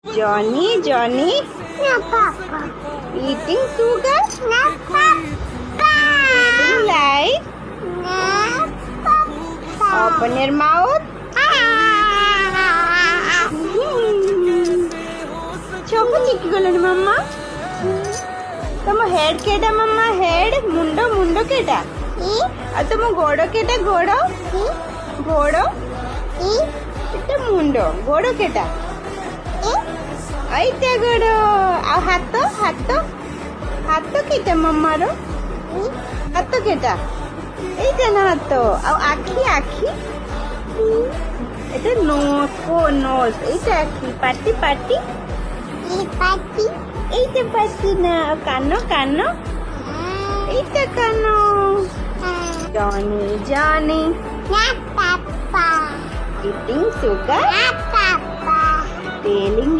Johnny, No, Papa. eating sugar, No, Papa. eating light, No, Papa. open your mouth. চোখ চিকি গলেন মাম্মা ତମ head କେଟା ମାମା head ମୁଣ୍ଡ କେଟା ଆଉ ତମ ଗୋଡ କେଟା ଗୋଡ ଏଟା ମୁଣ୍ଡ ଗୋଡ କେଟା ଏଇଟା ଗୋଡ ଆଉ ହାତ କେଟା ମାମାର ହାତ କେଟା ଏଇଟା ନା ହାତ ଆଉ ଆଖି এটা নোজ এইটা আখি পাটি এইটা পাটি না কানো এইটা কানো Johnny Papa. eating sugar Papa. telling